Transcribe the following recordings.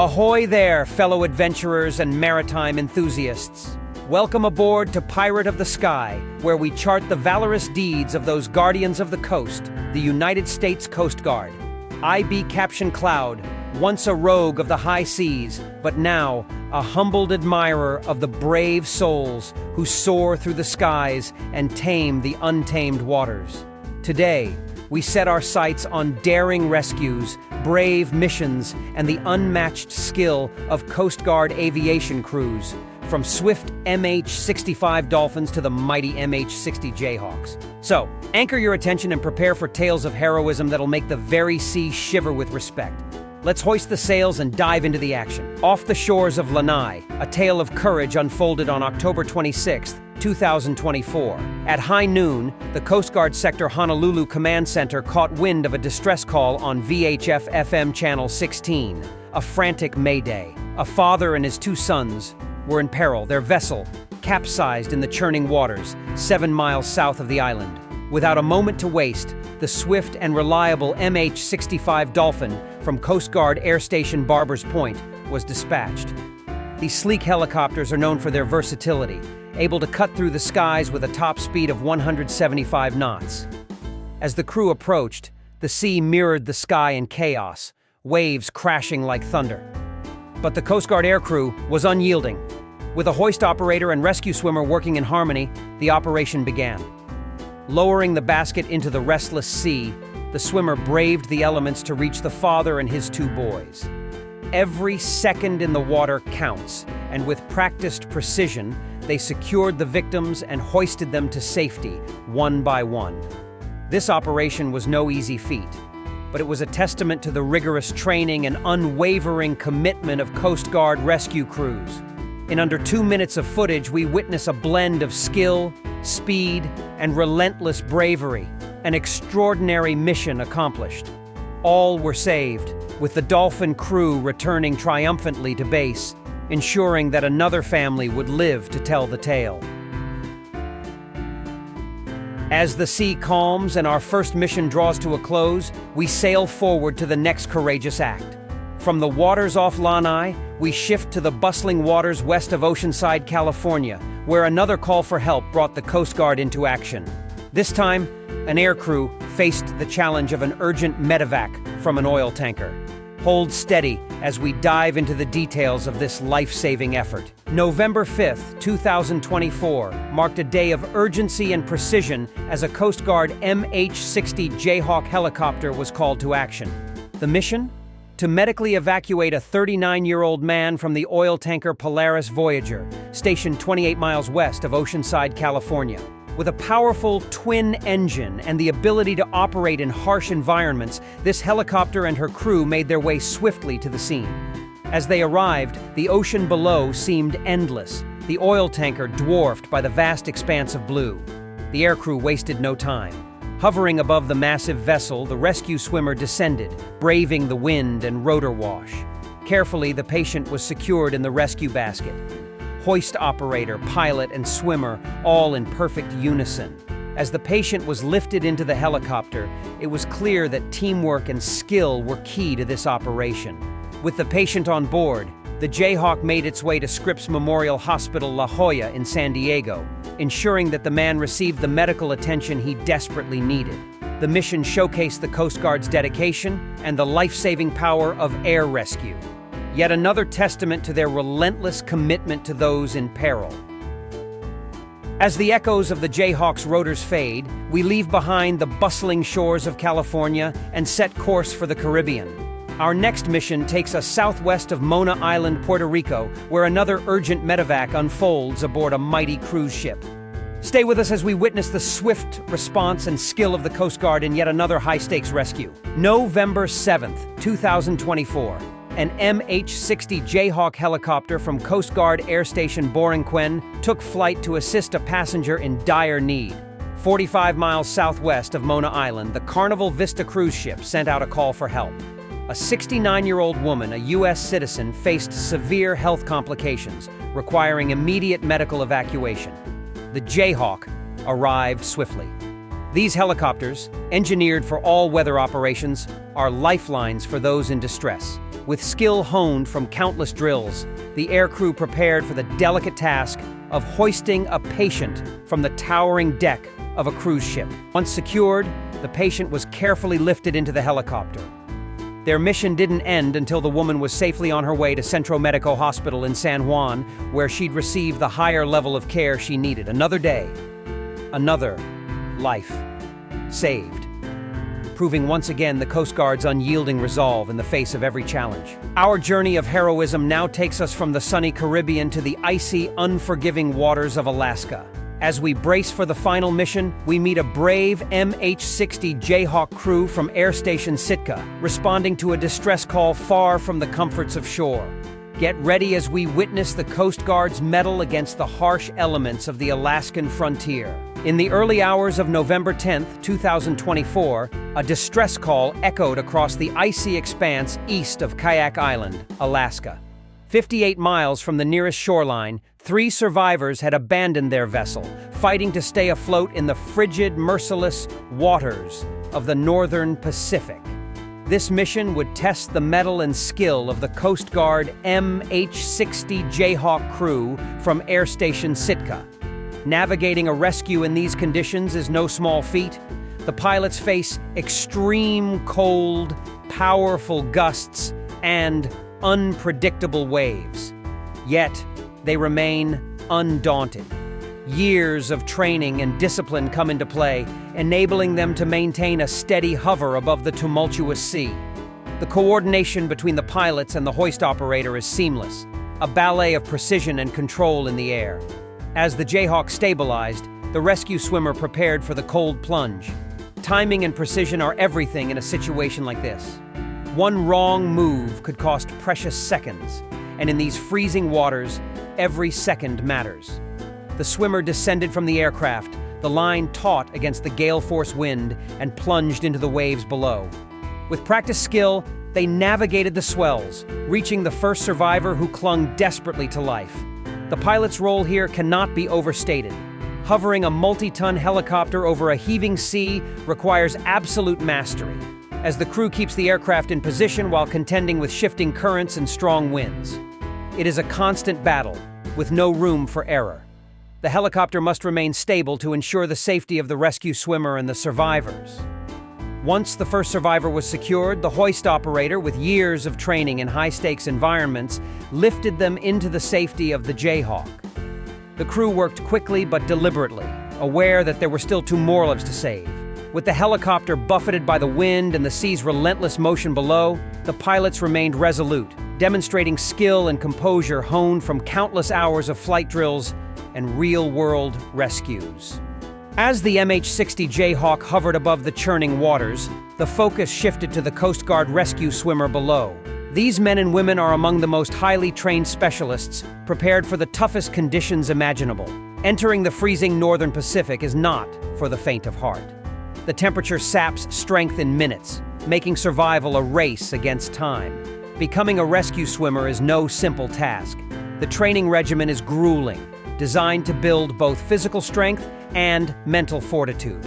Ahoy there, fellow adventurers and maritime enthusiasts. Welcome aboard to Pirate of the Sky, where we chart the valorous deeds of those guardians of the coast, the United States Coast Guard. IB Caption Cloud, once a rogue of the high seas, but now a humbled admirer of the brave souls who soar through the skies and tame the untamed waters. Today, we set our sights on daring rescues, brave missions, and the unmatched skill of Coast Guard aviation crews, from swift MH-65 Dolphins to the mighty MH-60 Jayhawks. So, anchor your attention and prepare for tales of heroism that'll make the very sea shiver with respect. Let's hoist the sails and dive into the action. Off the shores of Lanai, a tale of courage unfolded on October 26, 2024. At high noon, the Coast Guard Sector Honolulu Command Center caught wind of a distress call on VHF FM Channel 16, a frantic mayday. A father and his two sons were in peril. Their vessel capsized in the churning waters, 7 miles south of the island. Without a moment to waste, the swift and reliable MH-65 Dolphin from Coast Guard Air Station Barbers Point was dispatched. These sleek helicopters are known for their versatility, able to cut through the skies with a top speed of 175 knots. As the crew approached, the sea mirrored the sky in chaos, waves crashing like thunder. But the Coast Guard aircrew was unyielding. With a hoist operator and rescue swimmer working in harmony, the operation began. Lowering the basket into the restless sea, the swimmer braved the elements to reach the father and his two boys. Every second in the water counts, and with practiced precision, they secured the victims and hoisted them to safety, one by one. This operation was no easy feat, but it was a testament to the rigorous training and unwavering commitment of Coast Guard rescue crews. In under 2 minutes of footage, we witness a blend of skill, speed, and relentless bravery, an extraordinary mission accomplished. All were saved, with the Dolphin crew returning triumphantly to base, ensuring that another family would live to tell the tale. As the sea calms and our first mission draws to a close, we sail forward to the next courageous act. From the waters off Lanai, we shift to the bustling waters west of Oceanside, California, where another call for help brought the Coast Guard into action. This time, an aircrew faced the challenge of an urgent medevac from an oil tanker. Hold steady as we dive into the details of this life-saving effort. November 5th, 2024 marked a day of urgency and precision as a Coast Guard MH-60 Jayhawk helicopter was called to action. The mission? To medically evacuate a 39-year-old man from the oil tanker Polaris Voyager, stationed 28 miles west of Oceanside, California. With a powerful twin engine and the ability to operate in harsh environments, this helicopter and her crew made their way swiftly to the scene. As they arrived, the ocean below seemed endless, the oil tanker dwarfed by the vast expanse of blue. The aircrew wasted no time. Hovering above the massive vessel, the rescue swimmer descended, braving the wind and rotor wash. Carefully, the patient was secured in the rescue basket. Hoist operator, pilot, and swimmer, all in perfect unison. As the patient was lifted into the helicopter, it was clear that teamwork and skill were key to this operation. With the patient on board, the Jayhawk made its way to Scripps Memorial Hospital La Jolla in San Diego, ensuring that the man received the medical attention he desperately needed. The mission showcased the Coast Guard's dedication and the life-saving power of air rescue. Yet another testament to their relentless commitment to those in peril. As the echoes of the Jayhawk's rotors fade, we leave behind the bustling shores of California and set course for the Caribbean. Our next mission takes us southwest of Mona Island, Puerto Rico, where another urgent medevac unfolds aboard a mighty cruise ship. Stay with us as we witness the swift response and skill of the Coast Guard in yet another high-stakes rescue. November 7th, 2024. An MH-60 Jayhawk helicopter from Coast Guard Air Station Borinquen took flight to assist a passenger in dire need. 45 miles southwest of Mona Island, the Carnival Vista cruise ship sent out a call for help. A 69-year-old woman, a U.S. citizen, faced severe health complications, requiring immediate medical evacuation. The Jayhawk arrived swiftly. These helicopters, engineered for all-weather operations, are lifelines for those in distress. With skill honed from countless drills, the aircrew prepared for the delicate task of hoisting a patient from the towering deck of a cruise ship. Once secured, the patient was carefully lifted into the helicopter. Their mission didn't end until the woman was safely on her way to Centro Medico Hospital in San Juan, where she'd receive the higher level of care she needed. Another day, another life saved, proving once again the Coast Guard's unyielding resolve in the face of every challenge. Our journey of heroism now takes us from the sunny Caribbean to the icy, unforgiving waters of Alaska. As we brace for the final mission, we meet a brave MH-60 Jayhawk crew from Air Station Sitka, responding to a distress call far from the comforts of shore. Get ready as we witness the Coast Guard's mettle against the harsh elements of the Alaskan frontier. In the early hours of November 10, 2024, a distress call echoed across the icy expanse east of Kayak Island, Alaska. 58 miles from the nearest shoreline, 3 survivors had abandoned their vessel, fighting to stay afloat in the frigid, merciless waters of the northern Pacific. This mission would test the mettle and skill of the Coast Guard MH-60 Jayhawk crew from Air Station Sitka. Navigating a rescue in these conditions is no small feat. The pilots face extreme cold, powerful gusts, and unpredictable waves. Yet, they remain undaunted. Years of training and discipline come into play, enabling them to maintain a steady hover above the tumultuous sea. The coordination between the pilots and the hoist operator is seamless, a ballet of precision and control in the air. As the Jayhawk stabilized, the rescue swimmer prepared for the cold plunge. Timing and precision are everything in a situation like this. One wrong move could cost precious seconds, and in these freezing waters, every second matters. The swimmer descended from the aircraft, the line taut against the gale-force wind, and plunged into the waves below. With practiced skill, they navigated the swells, reaching the first survivor who clung desperately to life. The pilot's role here cannot be overstated. Hovering a multi-ton helicopter over a heaving sea requires absolute mastery, as the crew keeps the aircraft in position while contending with shifting currents and strong winds. It is a constant battle, with no room for error. The helicopter must remain stable to ensure the safety of the rescue swimmer and the survivors. Once the first survivor was secured, the hoist operator, with years of training in high-stakes environments, lifted them into the safety of the Jayhawk. The crew worked quickly but deliberately, aware that there were still 2 more lives to save. With the helicopter buffeted by the wind and the sea's relentless motion below, the pilots remained resolute, demonstrating skill and composure honed from countless hours of flight drills and real-world rescues. As the MH-60 Jayhawk hovered above the churning waters, the focus shifted to the Coast Guard rescue swimmer below. These men and women are among the most highly trained specialists, prepared for the toughest conditions imaginable. Entering the freezing northern Pacific is not for the faint of heart. The temperature saps strength in minutes, making survival a race against time. Becoming a rescue swimmer is no simple task. The training regimen is grueling, designed to build both physical strength and mental fortitude.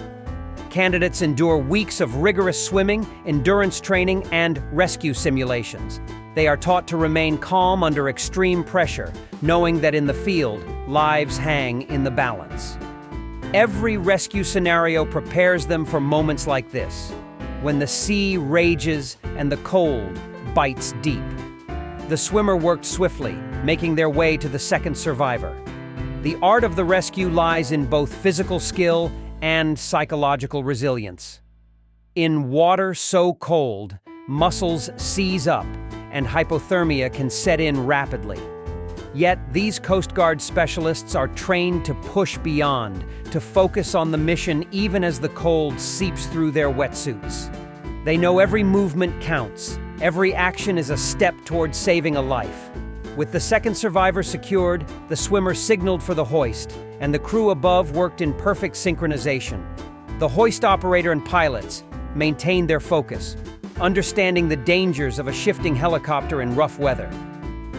Candidates endure weeks of rigorous swimming, endurance training, and rescue simulations. They are taught to remain calm under extreme pressure, knowing that in the field, lives hang in the balance. Every rescue scenario prepares them for moments like this, when the sea rages and the cold bites deep. The swimmer worked swiftly, making their way to the second survivor. The art of the rescue lies in both physical skill and psychological resilience. In water so cold, muscles seize up and hypothermia can set in rapidly. Yet, these Coast Guard specialists are trained to push beyond, to focus on the mission even as the cold seeps through their wetsuits. They know every movement counts. Every action is a step toward saving a life. With the second survivor secured, the swimmer signaled for the hoist, and the crew above worked in perfect synchronization. The hoist operator and pilots maintained their focus, understanding the dangers of a shifting helicopter in rough weather.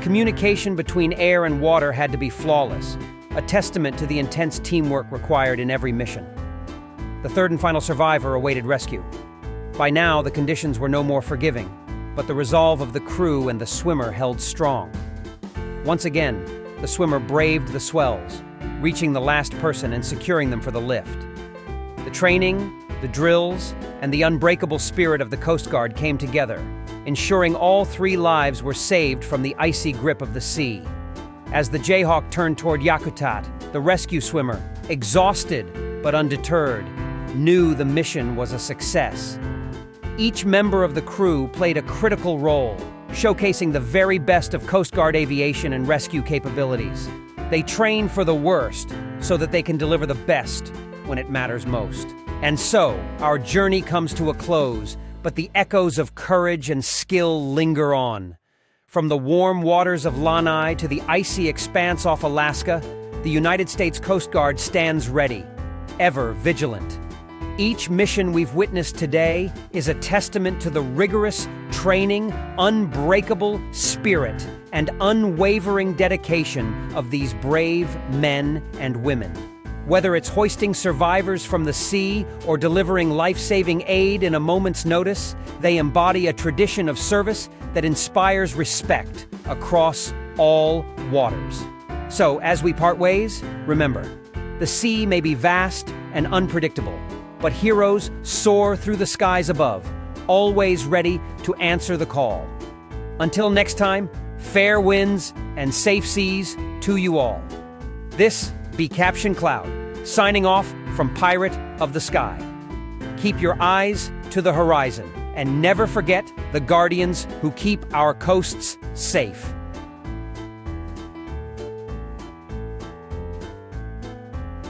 Communication between air and water had to be flawless, a testament to the intense teamwork required in every mission. The third and final survivor awaited rescue. By now, the conditions were no more forgiving. but the resolve of the crew and the swimmer held strong. Once again, the swimmer braved the swells, reaching the last person and securing them for the lift. The training, the drills, and the unbreakable spirit of the Coast Guard came together, ensuring all 3 lives were saved from the icy grip of the sea. As the Jayhawk turned toward Yakutat, the rescue swimmer, exhausted but undeterred, knew the mission was a success. Each member of the crew played a critical role, showcasing the very best of Coast Guard aviation and rescue capabilities. They train for the worst so that they can deliver the best when it matters most. And so, our journey comes to a close, but the echoes of courage and skill linger on. From the warm waters of Lanai to the icy expanse off Alaska, the United States Coast Guard stands ready, ever vigilant. Each mission we've witnessed today is a testament to the rigorous training, unbreakable spirit, and unwavering dedication of these brave men and women. Whether it's hoisting survivors from the sea or delivering life-saving aid in a moment's notice, they embody a tradition of service that inspires respect across all waters. So, as we part ways, remember, the sea may be vast and unpredictable, but heroes soar through the skies above, always ready to answer the call. Until next time, fair winds and safe seas to you all. This be Caption Cloud, signing off from Pirate of the Sky. Keep your eyes to the horizon, and never forget the guardians who keep our coasts safe.